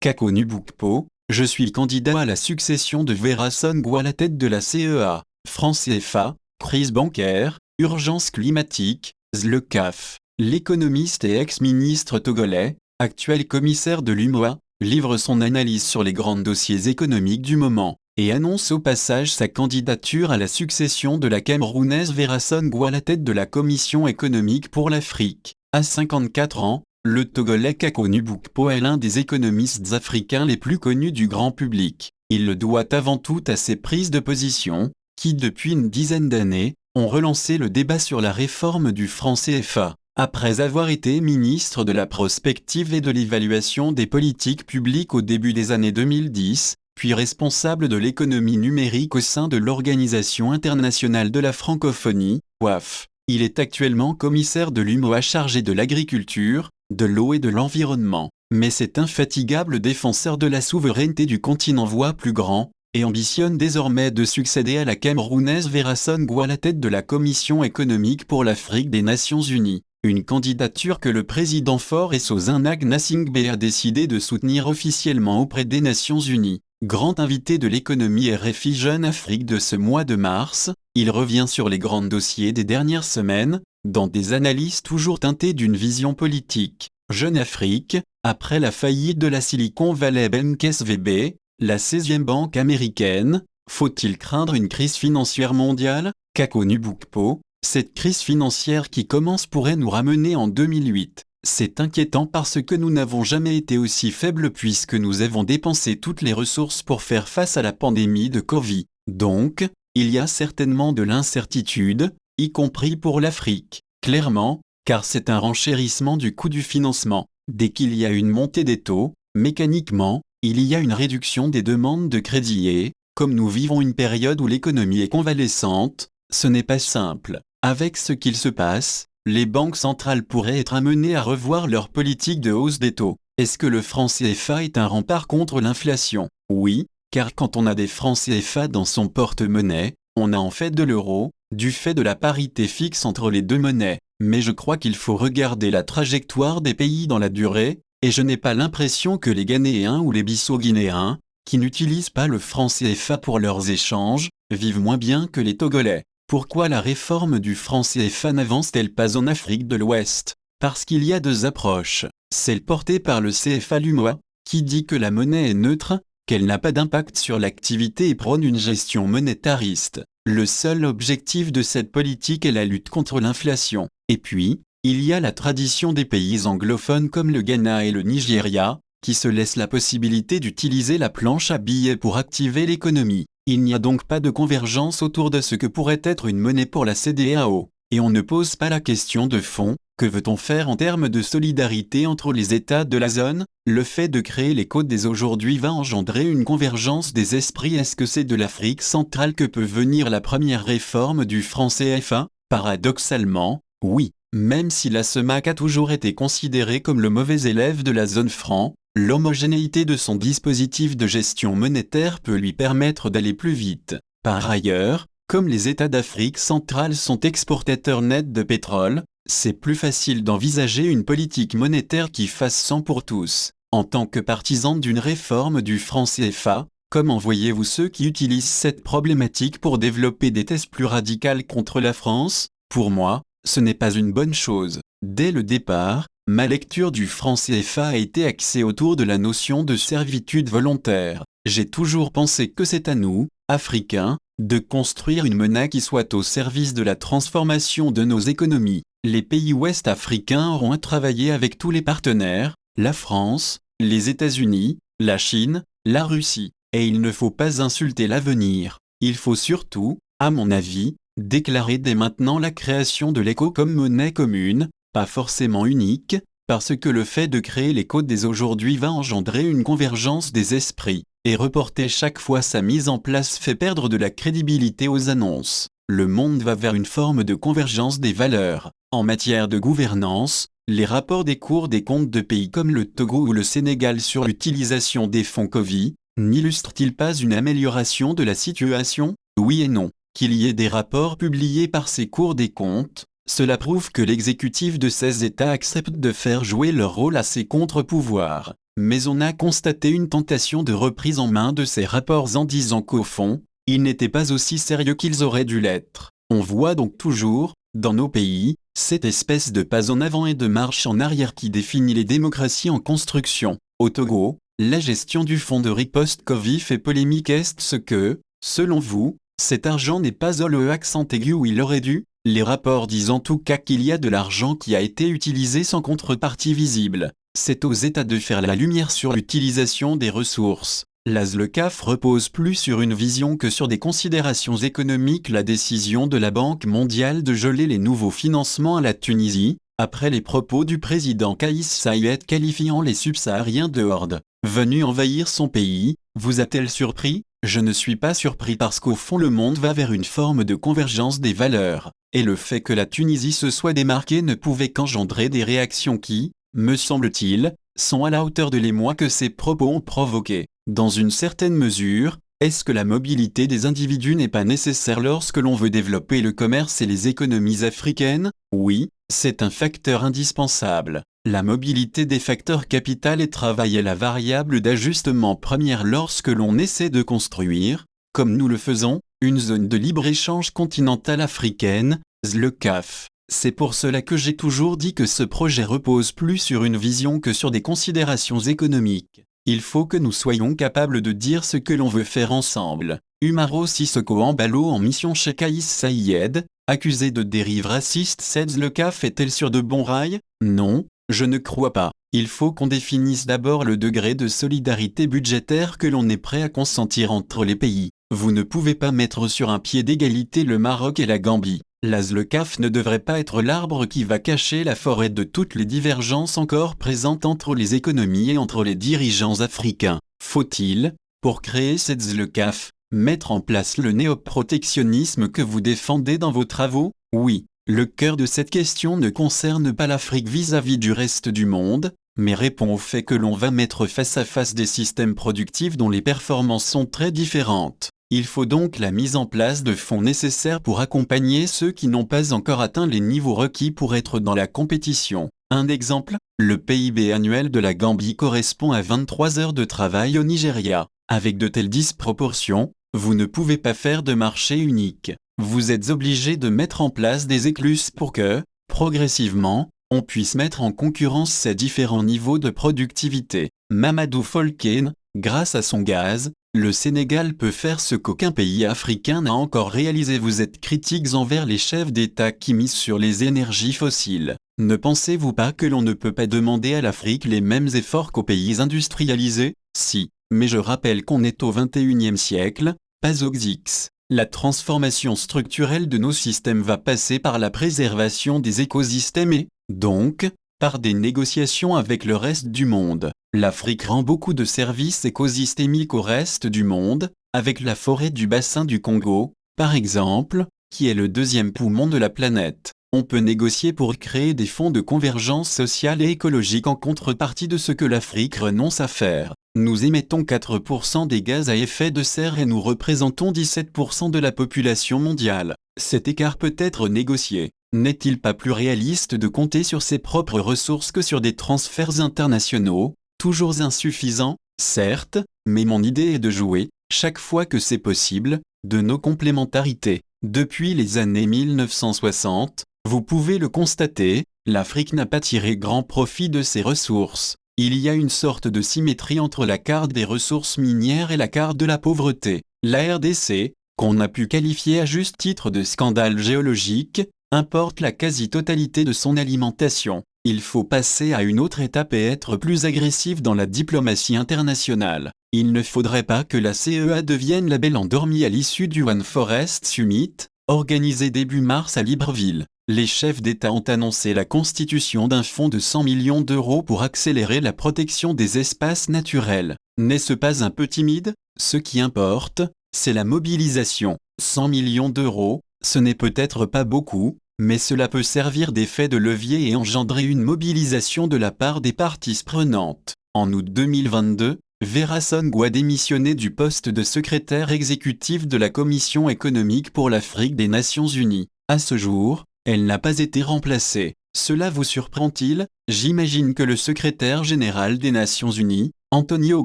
Kako Nubukpo, je suis candidat à la succession de Vera Songo à la tête de la CEA. Franc CFA, crise bancaire, urgence climatique, ZLECAf. L'économiste et ex-ministre togolais, actuel commissaire de l'UMOA, livre son analyse sur les grands dossiers économiques du moment, et annonce au passage sa candidature à la succession de la Camerounaise Vera Songo à la tête de la Commission économique pour l'Afrique. À 54 ans, le Togolais Kako Nubukpo est l'un des économistes africains les plus connus du grand public. Il le doit avant tout à ses prises de position, qui depuis une dizaine d'années, ont relancé le débat sur la réforme du franc CFA. Après avoir été ministre de la prospective et de l'évaluation des politiques publiques au début des années 2010, puis responsable de l'économie numérique au sein de l'Organisation internationale de la francophonie, OIF. Il est actuellement commissaire de l'UMOA chargé de l'agriculture, de l'eau et de l'environnement. Mais cet infatigable défenseur de la souveraineté du continent voit plus grand, et ambitionne désormais de succéder à la Camerounaise Vera Songo à la tête de la Commission économique pour l'Afrique des Nations Unies. Une candidature que le président Faure Essozinag Gnassingbé a décidé de soutenir officiellement auprès des Nations Unies. Grand invité de l'économie RFI Jeune Afrique de ce mois de mars, il revient sur les grands dossiers des dernières semaines, dans des analyses toujours teintées d'une vision politique. Jeune Afrique, après la faillite de la Silicon Valley Bank SVB, la 16e banque américaine, faut-il craindre une crise financière mondiale? Kako Nubukpo, cette crise financière qui commence pourrait nous ramener en 2008. C'est inquiétant parce que nous n'avons jamais été aussi faibles puisque nous avons dépensé toutes les ressources pour faire face à la pandémie de Covid. Donc, il y a certainement de l'incertitude, y compris pour l'Afrique. Clairement, car c'est un renchérissement du coût du financement. Dès qu'il y a une montée des taux, mécaniquement, il y a une réduction des demandes de crédit et, comme nous vivons une période où l'économie est convalescente, ce n'est pas simple. Avec ce qu'il se passe, les banques centrales pourraient être amenées à revoir leur politique de hausse des taux. Est-ce que le franc CFA est un rempart contre l'inflation? Oui, car quand on a des francs CFA dans son porte-monnaie, on a en fait de l'euro, du fait de la parité fixe entre les deux monnaies. Mais je crois qu'il faut regarder la trajectoire des pays dans la durée, et je n'ai pas l'impression que les Ghanéens ou les Bissau-Guinéens, qui n'utilisent pas le franc CFA pour leurs échanges, vivent moins bien que les Togolais. Pourquoi la réforme du franc CFA n'avance-t-elle pas en Afrique de l'Ouest? Parce qu'il y a deux approches. Celle portée par le CFA l'UMOA, qui dit que la monnaie est neutre, qu'elle n'a pas d'impact sur l'activité et prône une gestion monétariste. Le seul objectif de cette politique est la lutte contre l'inflation. Et puis, il y a la tradition des pays anglophones comme le Ghana et le Nigeria, qui se laissent la possibilité d'utiliser la planche à billets pour activer l'économie. Il n'y a donc pas de convergence autour de ce que pourrait être une monnaie pour la CEDEAO. Et on ne pose pas la question de fond, que veut-on faire en termes de solidarité entre les États de la zone? Le fait de créer les côtes dès aujourd'hui va engendrer une convergence des esprits. Est-ce que c'est de l'Afrique centrale que peut venir la première réforme du franc CFA? Paradoxalement, oui. Même si la CEMAC a toujours été considérée comme le mauvais élève de la zone franc, l'homogénéité de son dispositif de gestion monétaire peut lui permettre d'aller plus vite. Par ailleurs, comme les États d'Afrique centrale sont exportateurs nets de pétrole, c'est plus facile d'envisager une politique monétaire qui fasse 100 pour tous. En tant que partisan d'une réforme du franc CFA, comment voyez-vous ceux qui utilisent cette problématique pour développer des thèses plus radicales contre la France? Pour moi, ce n'est pas une bonne chose. Dès le départ, ma lecture du franc CFA a été axée autour de la notion de servitude volontaire. J'ai toujours pensé que c'est à nous, Africains, de construire une monnaie qui soit au service de la transformation de nos économies. Les pays ouest africains auront à travailler avec tous les partenaires, la France, les États-Unis, la Chine, la Russie. Et il ne faut pas insulter l'avenir. Il faut surtout, à mon avis, déclarer dès maintenant la création de l'éco comme monnaie commune, pas forcément unique, parce que le fait de créer l'éco dès aujourd'hui va engendrer une convergence des esprits, et reporter chaque fois sa mise en place fait perdre de la crédibilité aux annonces. Le monde va vers une forme de convergence des valeurs. En matière de gouvernance, les rapports des cours des comptes de pays comme le Togo ou le Sénégal sur l'utilisation des fonds Covid, n'illustrent-ils pas une amélioration de la situation? Oui et non. Qu'il y ait des rapports publiés par ces cours des comptes, cela prouve que l'exécutif de ces États accepte de faire jouer leur rôle à ces contre-pouvoirs. mais on a constaté une tentation de reprise en main de ces rapports en disant qu'au fond, ils n'étaient pas aussi sérieux qu'ils auraient dû l'être. On voit donc toujours, dans nos pays, cette espèce de pas en avant et de marche en arrière qui définit les démocraties en construction. Au Togo, la gestion du fonds de riposte Covid fait polémique. Est ce que, selon vous, cet argent n'est pas le accent aigu où il aurait dû? Les rapports disent en tout cas qu'il y a de l'argent qui a été utilisé sans contrepartie visible. C'est aux États de faire la lumière sur l'utilisation des ressources. La ZLECAf repose plus sur une vision que sur des considérations économiques. La décision de la Banque mondiale de geler les nouveaux financements à la Tunisie, après les propos du président Kais Saied qualifiant les subsahariens de hordes venus envahir son pays, vous a-t-elle surpris? Je ne suis pas surpris parce qu'au fond le monde va vers une forme de convergence des valeurs, et le fait que la Tunisie se soit démarquée ne pouvait qu'engendrer des réactions qui, me semble-t-il, sont à la hauteur de l'émoi que ces propos ont provoqué. Dans une certaine mesure, est-ce que la mobilité des individus n'est pas nécessaire lorsque l'on veut développer le commerce et les économies africaines? Oui, c'est un facteur indispensable. La mobilité des facteurs capital et travail est la variable d'ajustement première lorsque l'on essaie de construire, comme nous le faisons, une zone de libre-échange continentale africaine, ZLECAf. C'est pour cela que j'ai toujours dit que ce projet repose plus sur une vision que sur des considérations économiques. Il faut que nous soyons capables de dire ce que l'on veut faire ensemble. Umaro Sissoko Embalo en mission chez Kais Saied, accusé de dérive raciste. Cette ZLECAf est-elle sur de bons rails? Non, je ne crois pas. Il faut qu'on définisse d'abord le degré de solidarité budgétaire que l'on est prêt à consentir entre les pays. Vous ne pouvez pas mettre sur un pied d'égalité le Maroc et la Gambie. La ZLECAf ne devrait pas être l'arbre qui va cacher la forêt de toutes les divergences encore présentes entre les économies et entre les dirigeants africains. Faut-il, pour créer cette ZLECAf, mettre en place le néoprotectionnisme que vous défendez dans vos travaux? Oui, le cœur de cette question ne concerne pas l'Afrique vis-à-vis du reste du monde, mais répond au fait que l'on va mettre face à face des systèmes productifs dont les performances sont très différentes. Il faut donc la mise en place de fonds nécessaires pour accompagner ceux qui n'ont pas encore atteint les niveaux requis pour être dans la compétition. Un exemple, le PIB annuel de la Gambie correspond à 23 heures de travail au Nigeria. Avec de telles disproportions, vous ne pouvez pas faire de marché unique. Vous êtes obligé de mettre en place des écluses pour que, progressivement, on puisse mettre en concurrence ces différents niveaux de productivité. Mamadou Folken, grâce à son gaz, le Sénégal peut faire ce qu'aucun pays africain n'a encore réalisé. Vous êtes critiques envers les chefs d'État qui misent sur les énergies fossiles. Ne pensez-vous pas que l'on ne peut pas demander à l'Afrique les mêmes efforts qu'aux pays industrialisés? Si, mais je rappelle qu'on est au XXIe siècle, pas aux X. La transformation structurelle de nos systèmes va passer par la préservation des écosystèmes et, donc, par des négociations avec le reste du monde. L'Afrique rend beaucoup de services écosystémiques au reste du monde, avec la forêt du bassin du Congo, par exemple, qui est le deuxième poumon de la planète. On peut négocier pour créer des fonds de convergence sociale et écologique en contrepartie de ce que l'Afrique renonce à faire. Nous émettons 4% des gaz à effet de serre et nous représentons 17% de la population mondiale. Cet écart peut être négocié. N'est-il pas plus réaliste de compter sur ses propres ressources que sur des transferts internationaux, toujours insuffisants, certes, mais mon idée est de jouer, chaque fois que c'est possible, de nos complémentarités. Depuis les années 1960, vous pouvez le constater, l'Afrique n'a pas tiré grand profit de ses ressources. Il y a une sorte de symétrie entre la carte des ressources minières et la carte de la pauvreté. La RDC, qu'on a pu qualifier à juste titre de scandale géologique, importe la quasi-totalité de son alimentation. Il faut passer à une autre étape et être plus agressif dans la diplomatie internationale. Il ne faudrait pas que la CEA devienne la belle endormie à l'issue du One Forest Summit, organisé début mars à Libreville. Les chefs d'État ont annoncé la constitution d'un fonds de 100 millions d'euros pour accélérer la protection des espaces naturels. N'est-ce pas un peu timide? Ce qui importe, c'est la mobilisation. 100 millions d'euros, ce n'est peut-être pas beaucoup, mais cela peut servir d'effet de levier et engendrer une mobilisation de la part des parties prenantes. En août 2022, Vera Songo a démissionné du poste de secrétaire exécutif de la Commission économique pour l'Afrique des Nations Unies. À ce jour, elle n'a pas été remplacée. Cela vous surprend-il? J'imagine que le secrétaire général des Nations Unies, Antonio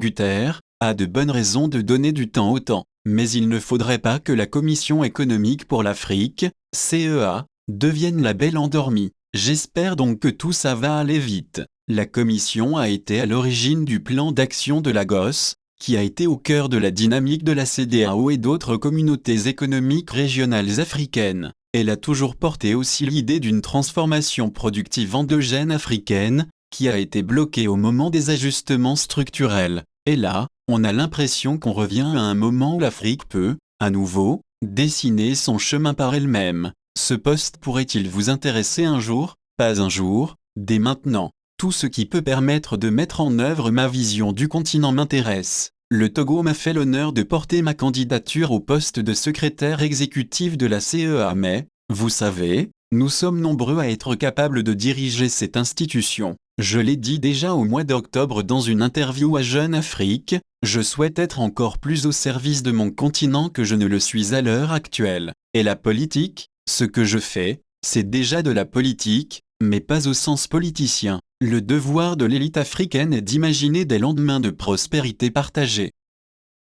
Guterres a de bonnes raisons de donner du temps au temps, mais il ne faudrait pas que la Commission économique pour l'Afrique, CEA, devienne la belle endormie. J'espère donc que tout ça va aller vite. La Commission a été à l'origine du plan d'action de Lagos, qui a été au cœur de la dynamique de la CEDEAO et d'autres communautés économiques régionales africaines. Elle a toujours porté aussi l'idée d'une transformation productive endogène africaine, qui a été bloquée au moment des ajustements structurels. Et là, on a l'impression qu'on revient à un moment où l'Afrique peut, à nouveau, dessiner son chemin par elle-même. Ce poste pourrait-il vous intéresser un jour? Pas un jour, dès maintenant. Tout ce qui peut permettre de mettre en œuvre ma vision du continent m'intéresse. Le Togo m'a fait l'honneur de porter ma candidature au poste de secrétaire exécutif de la CEA, mais, vous savez, nous sommes nombreux à être capables de diriger cette institution. Je l'ai dit déjà au mois d'octobre dans une interview à Jeune Afrique, je souhaite être encore plus au service de mon continent que je ne le suis à l'heure actuelle. Et la politique, ce que je fais, c'est déjà de la politique, mais pas au sens politicien. Le devoir de l'élite africaine est d'imaginer des lendemains de prospérité partagée.